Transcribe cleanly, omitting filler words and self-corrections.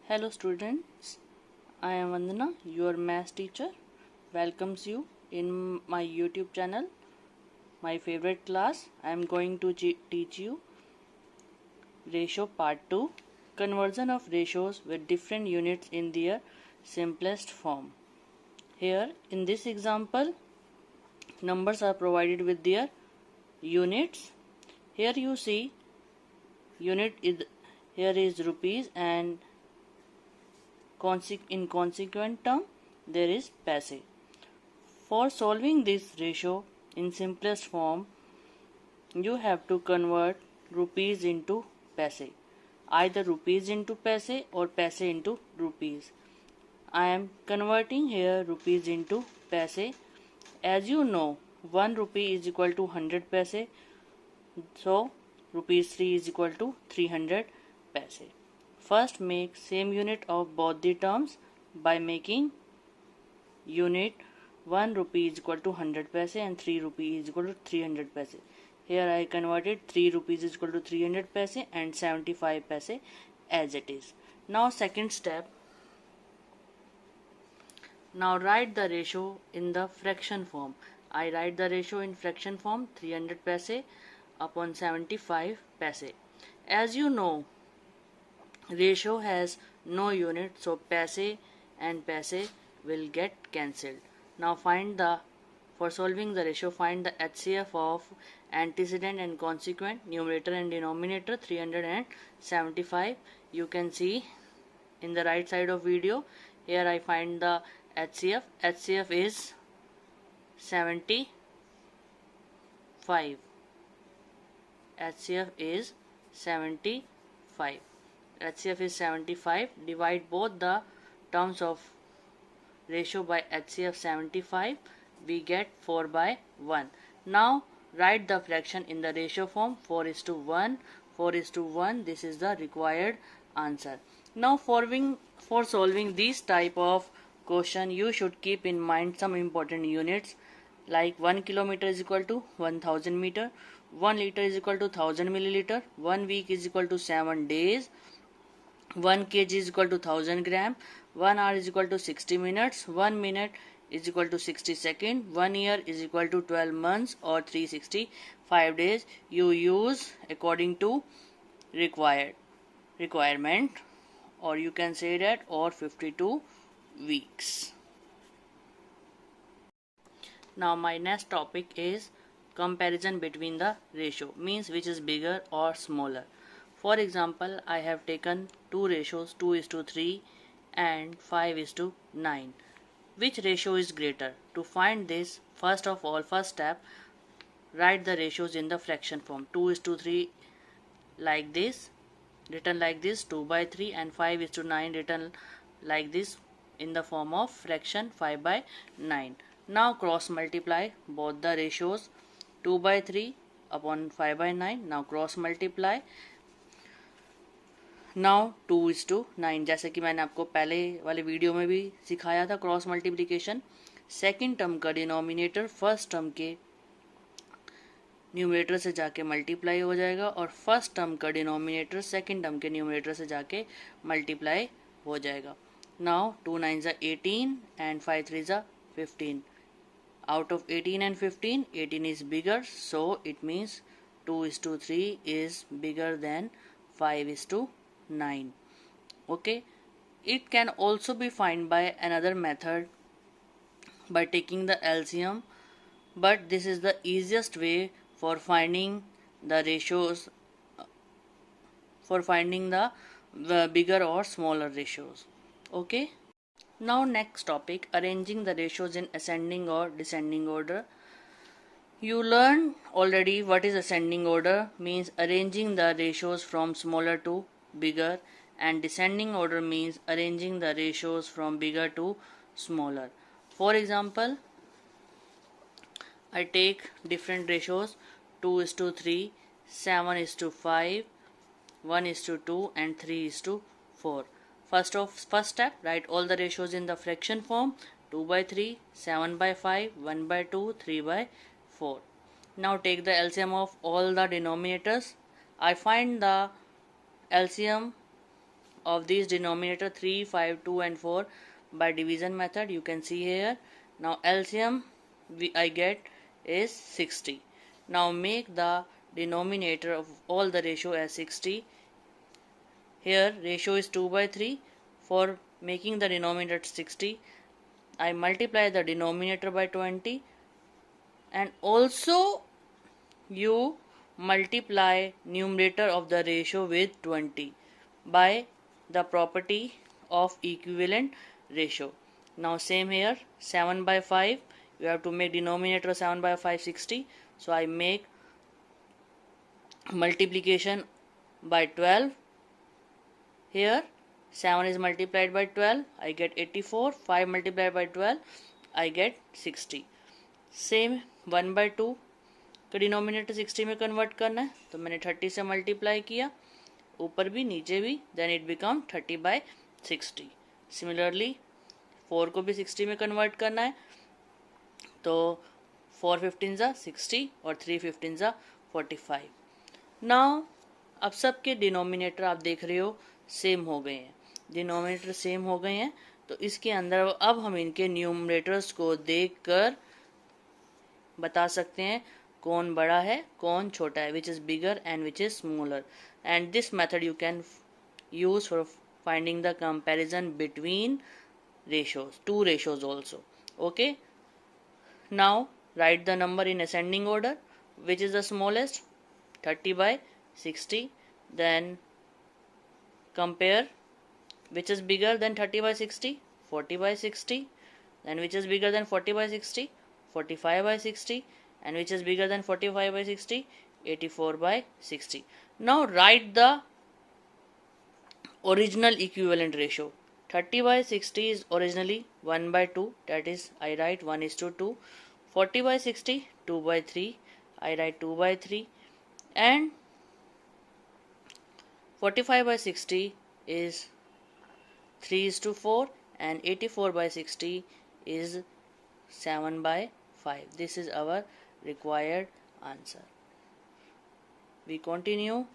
Hello students, I am Vandana, your math teacher. Welcomes you in my YouTube channel, my favorite class. I am going to teach you ratio part 2, conversion of ratios with different units in their simplest form. Here in this example, numbers are provided with their units. Here you see unit is here is rupees, and in consequent term there is paise. For solving this ratio in simplest form, you have to convert rupees into paise, either rupees into paise or paise into rupees. I am converting here rupees into paise. As you know, 1 rupee is equal to 100 paise, so rupees 3 is equal to 300 paise. First, make same unit of both the terms by making unit 1 rupee is equal to 100 paise and 3 rupee is equal to 300 paise. Here I converted 3 rupees is equal to 300 paise and 75 paise as it is. Now second step. Now write the ratio in the fraction form. I write the ratio in fraction form, 300 paise upon 75 paise. As you know, ratio has no unit, so paise and paise will get cancelled. Now for solving the ratio, find the HCF of antecedent and consequent, numerator and denominator, 375. You can see in the right side of video. Here I find the HCF. HCF is 75. HCF is 75. HCF is 75. Divide both the terms of ratio by HCF 75. We get 4 by 1. Now write the fraction in the ratio form, 4:1. 4:1. This is the required answer. Now for solving this type of question, you should keep in mind some important units, like 1 kilometer is equal to 1000 meter, 1 liter is equal to 1000 milliliter, 1 week is equal to 7 days, 1 kg is equal to 1000 gram, 1 hour is equal to 60 minutes, 1 minute is equal to 60 seconds, 1 year is equal to 12 months or 365 days. You use according to requirement, or you can say that, or 52 weeks. Now my next topic is comparison between the ratio, means which is bigger or smaller. For example, I have taken two ratios, 2:3 and 5:9. Which ratio is greater? To find this, first step, write the ratios in the fraction form. 2:3 like this, written like this, 2/3, and 5:9 written like this in the form of fraction 5/9. Now cross multiply both the ratios, 2/3 upon 5/9. Now cross multiply. Now 2:9, जैसे कि मैंने आपको पहले वाले video में भी सिखाया था क्रॉस मल्टीप्लिकेशन. सेकंड टर्म का डिनोमिनेटर फर्स्ट टर्म के न्यूमरेटर से जाके मल्टीप्लाई हो जाएगा, और फर्स्ट टर्म का डिनोमिनेटर सेकंड टर्म के न्यूमरेटर से जाके मल्टीप्लाई हो जाएगा. Now 2 9 18 and 5 3 15. Out of 18 and 15, 18 is bigger, so it means 2:3 is bigger than 5:9. Okay, it can also be found by another method, by taking the LCM, but this is the easiest way for finding the ratios, for finding the bigger or smaller ratios. Okay, now next topic, arranging the ratios in ascending or descending order. You learned already what is ascending order, means arranging the ratios from smaller to bigger, and descending order means arranging the ratios from bigger to smaller. For example, I take different ratios, 2:3, 7:5, 1:2 and 3:4. First step, write all the ratios in the fraction form, 2/3, 7/5, 1/2, 3/4. Now take the LCM of all the denominators. I find the LCM of these denominator 3, 5, 2 and 4 by division method. You can see here. Now LCM I get is 60. Now make the denominator of all the ratio as 60. Here ratio is 2 by 3. For making the denominator 60, I multiply the denominator by 20, and also you multiply numerator of the ratio with 20 by the property of equivalent ratio. Now same here, 7 by 5, you have to make denominator 7 by 5 60. So I make multiplication by 12. Here 7 is multiplied by 12, I get 84. 5 multiplied by 12, I get 60. Same 1 by 2 का denominator 60 में convert करना है, तो मैंने 30 से multiply किया, ऊपर भी नीचे भी, then it become 30 by 60. Similarly 4 को भी 60 में कन्वर्ट करना है, तो 4 15 ज़ा 60 और 3 15 ज़ा 45. नाउ अब सबके डिनोमिनेटर आप देख रहे हो सेम हो गए हैं, डिनोमिनेटर सेम हो गए हैं, तो इसके अंदर अब हम इनके न्यूमरेटर्स को देखकर बता सकते हैं कौन बड़ा है कौन छोटा है, which is bigger and which is smaller. And this method you can use for finding the comparison between ratios, two ratios also. Okay, now write the number in ascending order. Which is the smallest? 30 by 60. Then compare which is bigger than 30 by 60, 40 by 60. Then which is bigger than 40 by 60, 45 by 60. And which is bigger than 45 by 60, 84 by 60. Now write the original equivalent ratio. 30 by 60 is originally 1 by 2, that is I write 1:2. 40 by 60, 2 by 3, I write 2 by 3. And 45 by 60 is 3:4, and 84 by 60 is 7 by 5. This is our required answer. We continue.